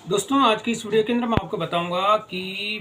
दोस्तों आज की इस वीडियो के अंदर मैं आपको बताऊंगा कि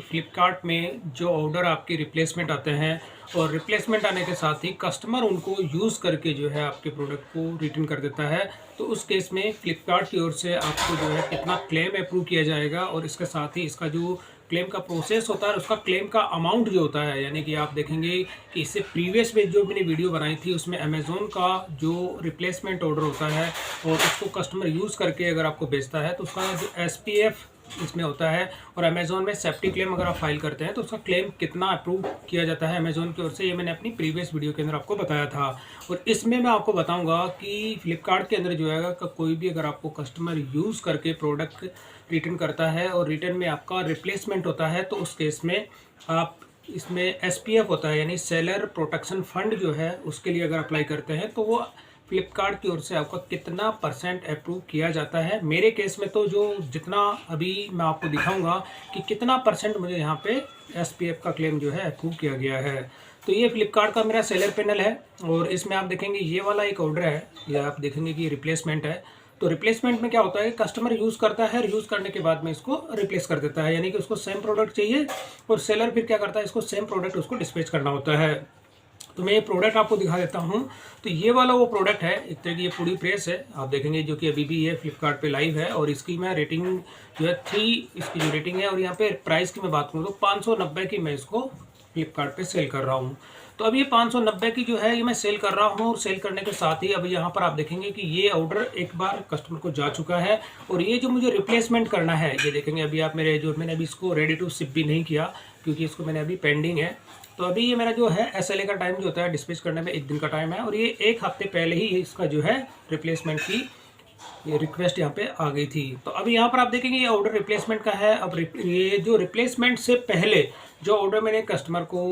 फ्लिपकार्ट में जो ऑर्डर आपके रिप्लेसमेंट आते हैं और रिप्लेसमेंट आने के साथ ही कस्टमर उनको यूज़ करके जो है आपके प्रोडक्ट को रिटर्न कर देता है, तो उस केस में फ्लिपकार्ट की ओर से आपको जो है कितना क्लेम अप्रूव किया जाएगा और इसके साथ ही इसका जो क्लेम का प्रोसेस होता है उसका क्लेम का अमाउंट जो होता है, यानी कि आप देखेंगे कि इससे प्रीवियस में जो मैंने वीडियो बनाई थी उसमें अमेज़ोन का जो रिप्लेसमेंट ऑर्डर होता है और उसको कस्टमर यूज़ करके अगर आपको बेचता है तो उसका जो SPF इसमें होता है और अमेज़ोन में सेफ्टी क्लेम अगर आप फाइल करते हैं तो उसका क्लेम कितना अप्रूव किया जाता है अमेज़ोन की ओर से, ये मैंने अपनी प्रीवियस वीडियो के अंदर आपको बताया था। और इसमें मैं आपको बताऊंगा कि फ्लिपकार्ट के अंदर जो है कोई भी अगर आपको कस्टमर यूज़ करके प्रोडक्ट रिटर्न करता है और रिटर्न में आपका रिप्लेसमेंट होता है तो उस केस में आप इसमें SPF होता है यानी सेलर प्रोटेक्शन फंड जो है उसके लिए अगर अप्लाई करते हैं तो वो फ्लिपकार्ट की ओर से आपका कितना परसेंट अप्रूव किया जाता है। मेरे केस में तो जो जितना अभी मैं आपको दिखाऊंगा कि कितना परसेंट मुझे यहाँ पे SPF का क्लेम जो है अप्रूव किया गया है। तो ये फ्लिपकार्ट का मेरा सेलर पैनल है और इसमें आप देखेंगे ये वाला एक ऑर्डर है, या आप देखेंगे कि रिप्लेसमेंट है। तो रिप्लेसमेंट में क्या होता है, कस्टमर यूज़ करता है और यूज़ करने के बाद में इसको रिप्लेस कर देता है, यानी कि उसको सेम प्रोडक्ट चाहिए और सेलर फिर क्या करता है, इसको सेम प्रोडक्ट उसको डिस्पैच करना होता है। तो मैं ये प्रोडक्ट आपको दिखा देता हूँ। तो ये वाला वो प्रोडक्ट है, एक तरह की ये पूरी प्रेस है आप देखेंगे, जो कि अभी भी ये फ्लिपकार्ट पे लाइव है और इसकी मैं रेटिंग जो है 3 इसकी जो रेटिंग है। और यहाँ पे प्राइस की मैं बात करूँ तो 590 की मैं इसको फ्लिपकार्ट पे सेल कर रहा हूँ। तो अब ये 590 की जो है ये मैं सेल कर रहा हूँ और सेल करने के साथ ही अब यहाँ पर आप देखेंगे कि ये ऑर्डर एक बार कस्टमर को जा चुका है और ये जो मुझे रिप्लेसमेंट करना है ये देखेंगे अभी आप मेरे जो मैंने अभी इसको रेडी टू शिप भी नहीं किया क्योंकि इसको मैंने अभी पेंडिंग है। तो अभी ये मेरा जो है SLA का टाइम जो होता है डिस्पैच करने में 1 दिन का टाइम है और ये 1 हफ्ते पहले ही इसका जो है रिप्लेसमेंट की ये रिक्वेस्ट यहाँ पे आ गई थी। तो अभी यहाँ पर आप देखेंगे ये ऑर्डर रिप्लेसमेंट का है। अब ये जो रिप्लेसमेंट से पहले जो ऑर्डर मैंने कस्टमर को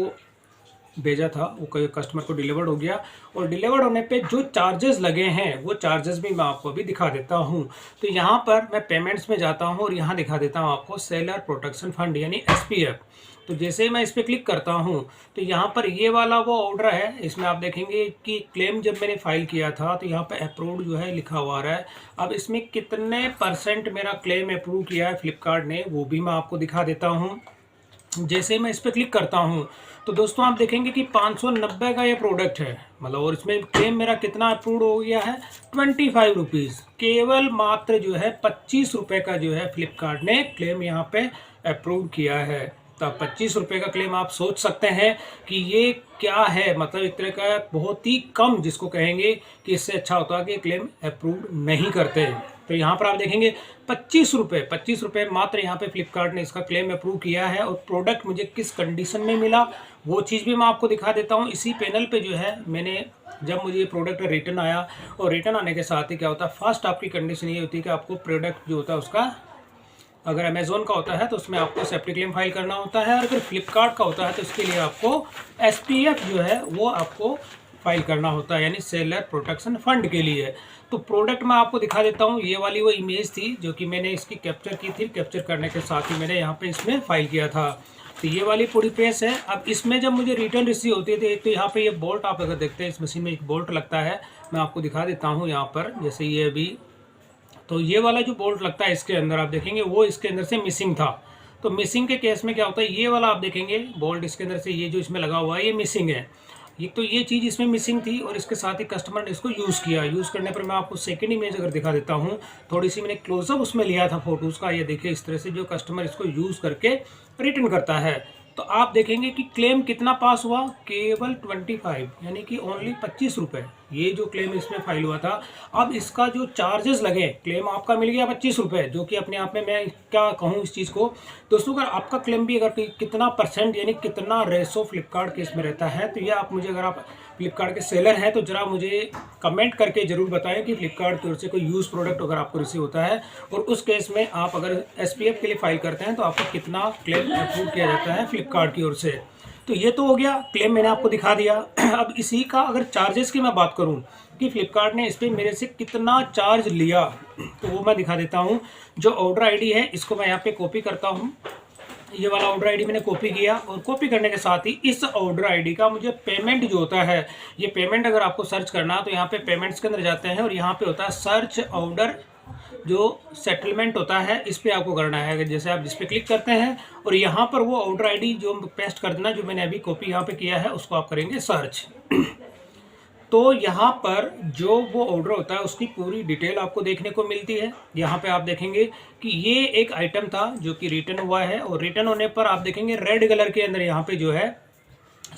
भेजा था वो कस्टमर को डिलीवर्ड हो गया और डिलीवर्ड होने पे जो चार्जेस लगे हैं वो चार्जेस भी मैं आपको अभी दिखा देता हूँ। तो यहाँ पर मैं पेमेंट्स में जाता हूँ और यहाँ दिखा देता हूँ आपको सेलर प्रोटेक्शन फंड यानी SPF। तो जैसे ही मैं इस पर क्लिक करता हूँ तो यहाँ पर ये वाला वो ऑर्डर है, इसमें आप देखेंगे कि क्लेम जब मैंने फाइल किया था तो यहाँ पर अप्रूव्ड जो है लिखा हुआ रहा है। अब इसमें कितने परसेंट मेरा क्लेम अप्रूव किया है फ्लिपकार्ट ने वो भी मैं आपको दिखा देता हूँ। जैसे ही मैं इस पर क्लिक करता हूँ तो दोस्तों आप देखेंगे कि 590 का ये प्रोडक्ट है, मतलब, और इसमें क्लेम मेरा कितना अप्रूव हो गया है 25 रुपीज़, केवल मात्र जो है 25 रुपये का जो है फ्लिपकार्ट ने क्लेम यहाँ पे अप्रूव किया है। तो 25 रुपये का क्लेम आप सोच सकते हैं कि ये क्या है, मतलब एक तरह का बहुत ही कम, जिसको कहेंगे कि इससे अच्छा होता है कि क्लेम अप्रूव नहीं करते। तो यहाँ पर आप देखेंगे 25 रुपये मात्र यहाँ पे फ्लिपकार्ट ने इसका क्लेम अप्रूव किया है। और प्रोडक्ट मुझे किस कंडीशन में मिला वो चीज़ भी मैं आपको दिखा देता हूँ। इसी पैनल पे जो है मैंने जब मुझे ये प्रोडक्ट रिटर्न आया और रिटर्न आने के साथ ही क्या होता है, फर्स्ट आपकी कंडीशन ये होती है कि आपको प्रोडक्ट जो होता है उसका, अगर अमेज़ोन का होता है तो उसमें आपको सेफ्टी क्लेम फाइल करना होता है और अगर फ्लिपकार्ट का होता है तो उसके लिए आपको SPF जो है वो आपको फाइल करना होता है, यानी सेलर प्रोटेक्शन फंड के लिए। तो प्रोडक्ट मैं आपको दिखा देता हूँ। ये वाली वो इमेज थी जो कि मैंने इसकी कैप्चर की थी, कैप्चर करने के साथ ही मैंने यहाँ पे इसमें फाइल किया था। तो ये वाली पूरी पेज है। अब इसमें जब मुझे रिटर्न रिसीव होती है तो एक तो यहाँ पे ये बोल्ट आप अगर देखते हैं इस मशीन में एक बोल्ट लगता है, मैं आपको दिखा देता हूँ यहाँ पर। जैसे ये अभी, तो ये वाला जो बोल्ट लगता है इसके अंदर आप देखेंगे वो इसके अंदर से मिसिंग था। तो मिसिंग के केस में क्या होता है, ये वाला आप देखेंगे बोल्ट इसके अंदर से ये जो इसमें लगा हुआ है ये मिसिंग है। ये तो ये चीज़ इसमें मिसिंग थी और इसके साथ ही कस्टमर ने इसको यूज़ किया। यूज़ करने पर मैं आपको सेकंड इमेज अगर दिखा देता हूँ, थोड़ी सी मैंने क्लोजअप उसमें लिया था फोटोज़ का। ये देखिए इस तरह से जो कस्टमर इसको यूज़ करके रिटर्न करता है तो आप देखेंगे कि क्लेम कितना पास हुआ, केवल 25, यानी कि ओनली 25 रुपये ये जो क्लेम इसमें फाइल हुआ था। अब इसका जो चार्जेस लगे, क्लेम आपका मिल गया 25 रुपये, जो कि अपने आप में मैं क्या कहूँ इस चीज़ को दोस्तों, अगर आपका क्लेम भी अगर कितना परसेंट यानी कितना रेसो फ्लिपकार्ट के इसमें रहता है तो ये आप मुझे, अगर आप फ्लिपकार्ट के सेलर हैं तो ज़रा मुझे कमेंट करके ज़रूर बताएं कि फ्लिपकार्ट की ओर से कोई यूज़ प्रोडक्ट अगर आपको रिसीव होता है और उस केस में आप अगर SPF के लिए फाइल करते हैं तो आपको कितना क्लेम अप्रूव किया जाता है फ्लिपकार्ट की ओर से। तो ये तो हो गया, क्लेम मैंने आपको दिखा दिया। अब इसी का अगर चार्जेस की मैं बात करूं कि फ्लिपकार्ट ने इस पर मेरे से कितना चार्ज लिया तो वो मैं दिखा देता हूं। जो ऑर्डर ID है इसको मैं यहाँ पे कॉपी करता हूं। ये वाला ऑर्डर ID मैंने कॉपी किया और कॉपी करने के साथ ही इस ऑर्डर ID का मुझे पेमेंट जो होता है, ये पेमेंट अगर आपको सर्च करना तो यहाँ पे पेमेंट्स के अंदर जाते हैं और यहाँ पे होता है सर्च ऑर्डर जो सेटलमेंट होता है इस पे आपको करना है। जैसे आप जिस पे क्लिक करते हैं और यहाँ पर वो ऑर्डर आईडी जो पेस्ट कर देना, जो मैंने अभी कॉपी यहाँ पे किया है उसको आप करेंगे सर्च। तो यहाँ पर जो वो ऑर्डर होता है उसकी पूरी डिटेल आपको देखने को मिलती है। यहाँ पे आप देखेंगे कि ये एक आइटम था जो कि रिटर्न हुआ है, और रिटर्न होने पर आप देखेंगे रेड कलर के अंदर यहाँ पे जो है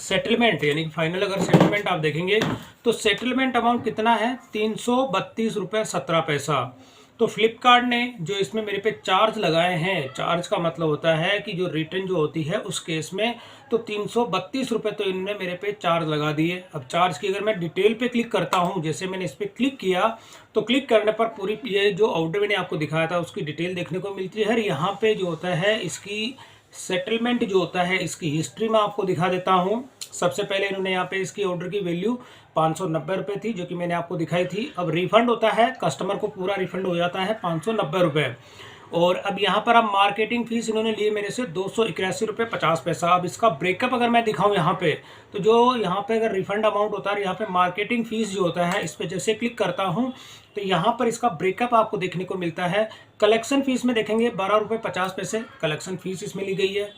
सेटलमेंट यानी कि फाइनल अगर सेटलमेंट आप देखेंगे तो सेटलमेंट अमाउंट कितना है, 332 रुपये 17 पैसा। तो फ्लिपकार्ट ने जो इसमें मेरे पे चार्ज लगाए हैं, चार्ज का मतलब होता है कि जो रिटर्न जो होती है उस केस में तो 332 रुपये तो इन्होंने मेरे पे चार्ज लगा दिए। अब चार्ज की अगर मैं डिटेल पे क्लिक करता हूं, जैसे मैंने इस पर क्लिक किया तो क्लिक करने पर पूरी ये जो ऑर्डर मैंने आपको दिखाया था उसकी डिटेल देखने को मिलती है। यहाँ पे जो होता है इसकी सेटलमेंट जो होता है इसकी हिस्ट्री में आपको दिखा देता हूं। सबसे पहले इन्होंने यहाँ पे इसकी ऑर्डर की वैल्यू 590 रुपये थी जो कि मैंने आपको दिखाई थी। अब रिफंड होता है, कस्टमर को पूरा रिफंड हो जाता है 590 रुपये। और अब यहाँ पर अब मार्केटिंग फीस इन्होंने लिए मेरे से 281 रुपये 50 पैसा। अब इसका ब्रेकअप अगर मैं दिखाऊं यहाँ पे, तो जो यहाँ पे अगर रिफंड अमाउंट होता है, यहाँ पे मार्केटिंग फीस जो होता है इस पर जैसे क्लिक करता हूँ तो यहाँ पर इसका ब्रेकअप आपको देखने को मिलता है। कलेक्शन फीस में देखेंगे 12 रुपये 50 पैसे कलेक्शन फीस इसमें ली गई है,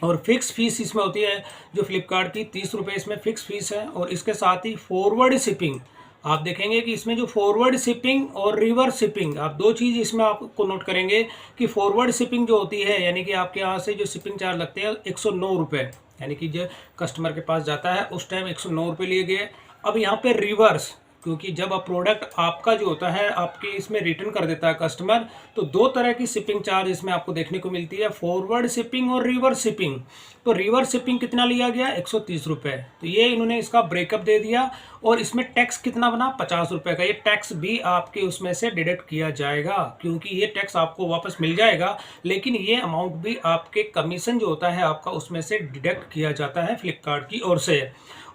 और फिक्स फीस इसमें होती है जो फ्लिपकार्ट की 30 रुपये इसमें फिक्स फीस है। और इसके साथ ही फॉरवर्ड शिपिंग आप देखेंगे कि इसमें जो फॉरवर्ड शिपिंग और रिवर्स शिपिंग, आप दो चीज़ इसमें आपको नोट करेंगे कि फॉरवर्ड शिपिंग जो होती है यानी कि आपके यहाँ से जो शिपिंग चार्ज लगते हैं 109 रुपये, यानी कि जो कस्टमर के पास जाता है उस टाइम 109 रुपये लिए गए। अब यहाँ पे रिवर्स, क्योंकि जब आप प्रोडक्ट आपका जो होता है आपके इसमें रिटर्न कर देता है कस्टमर, तो दो तरह की शिपिंग चार्ज इसमें आपको देखने को मिलती है, फॉरवर्ड शिपिंग और रिवर्स शिपिंग। तो रिवर्स शिपिंग कितना लिया गया, 130 रुपये। तो ये इन्होंने इसका ब्रेकअप दे दिया। और इसमें टैक्स कितना बना, 50 रुपये का। ये टैक्स भी आपके उसमें से डिडक्ट किया जाएगा, क्योंकि ये टैक्स आपको वापस मिल जाएगा, लेकिन ये अमाउंट भी आपके कमीशन जो होता है आपका उसमें से डिडक्ट किया जाता है फ्लिपकार्ट की ओर से।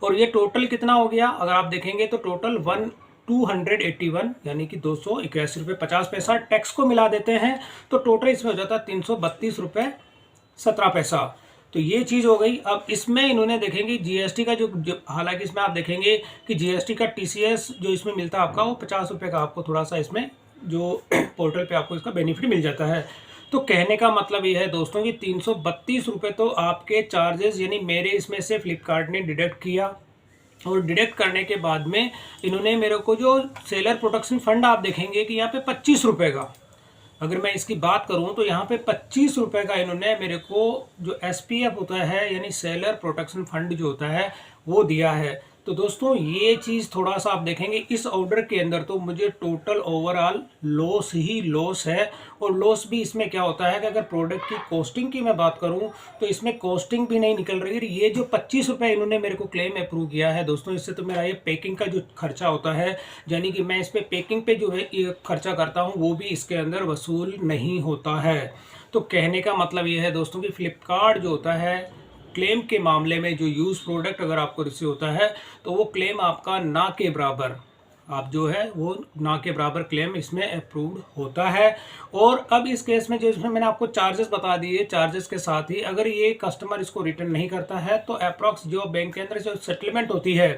और ये टोटल कितना हो गया, अगर आप देखेंगे तो टोटल 281 यानी कि 281 रुपये 50 पैसा। टैक्स को मिला देते हैं तो टोटल इसमें हो जाता है 332 रुपये 17 पैसा। तो ये चीज़ हो गई। अब इसमें इन्होंने देखेंगे जीएसटी का जो हालांकि इसमें आप देखेंगे कि जीएसटी का टीसीएस जो इसमें मिलता है आपका वो 50 रुपये का आपको थोड़ा सा इसमें जो पोर्टल पे आपको इसका बेनिफिट मिल जाता है। तो कहने का मतलब ये है दोस्तों कि 332 रुपये तो आपके चार्जेस यानी मेरे इसमें से फ्लिपकार्ट ने डिडक्ट किया। और डिडक्ट करने के बाद में इन्होंने मेरे को जो सेलर प्रोटेक्शन फंड आप देखेंगे कि यहाँ पे 25 रुपये का, अगर मैं इसकी बात करूँ तो यहाँ पे 25 रुपये का इन्होंने मेरे को जो SPF होता है यानी सेलर प्रोटेक्शन फंड जो होता है वो दिया है। तो दोस्तों ये चीज़ थोड़ा सा आप देखेंगे इस ऑर्डर के अंदर तो मुझे टोटल ओवरऑल लॉस ही लॉस है। और लॉस भी इसमें क्या होता है कि अगर प्रोडक्ट की कॉस्टिंग की मैं बात करूं तो इसमें कॉस्टिंग भी नहीं निकल रही है। ये जो 25 रुपये इन्होंने मेरे को क्लेम अप्रूव किया है दोस्तों, इससे तो मेरा ये पैकिंग का जो खर्चा होता है यानी कि मैं इस पर पैकिंग पे जो है ये खर्चा करता हूँ वो भी इसके अंदर वसूल नहीं होता है। तो कहने का मतलब ये है दोस्तों कि फ्लिपकार्ट जो होता है क्लेम के मामले में जो यूज़ प्रोडक्ट अगर आपको रिसीव होता है तो वो क्लेम आपका ना के बराबर आप जो है वो ना के बराबर क्लेम इसमें अप्रूव्ड होता है। और अब इस केस में जो इसमें मैंने आपको चार्जेस बता दिए, चार्जेस के साथ ही अगर ये कस्टमर इसको रिटर्न नहीं करता है तो अप्रॉक्स जो बैंक के अंदर जो सेटलमेंट होती है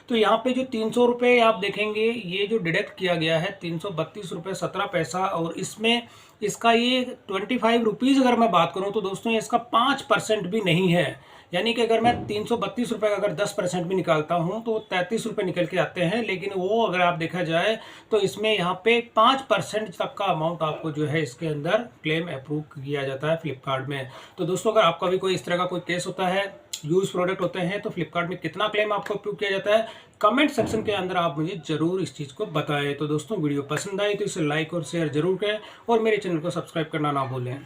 तो यहाँ पे जो 300 रुपये आप देखेंगे ये जो डिडक्ट किया गया है 332 रुपये 17 पैसा। और इसमें इसका ये 25 रुपीज़ अगर मैं बात करूँ तो दोस्तों ये इसका 5% भी नहीं है। यानी कि अगर मैं 332 रुपये का अगर 10% भी निकालता हूँ तो 33 रुपये निकल के आते हैं, लेकिन वो अगर आप देखा जाए तो इसमें यहाँ पे 5% तक का अमाउंट आपको जो है इसके अंदर क्लेम अप्रूव किया जाता है फ्लिपकार्ट में। तो दोस्तों अगर आपका भी कोई इस तरह का कोई केस होता है, यूज प्रोडक्ट होते हैं, तो फ्लिपकार्ट में कितना क्लेम आपको अप्रूव किया जाता है कमेंट सेक्शन के अंदर आप मुझे जरूर इस चीज़ को बताएं। तो दोस्तों वीडियो पसंद आई तो इसे लाइक और शेयर जरूर करें और मेरे चैनल को सब्सक्राइब करना ना भूलें।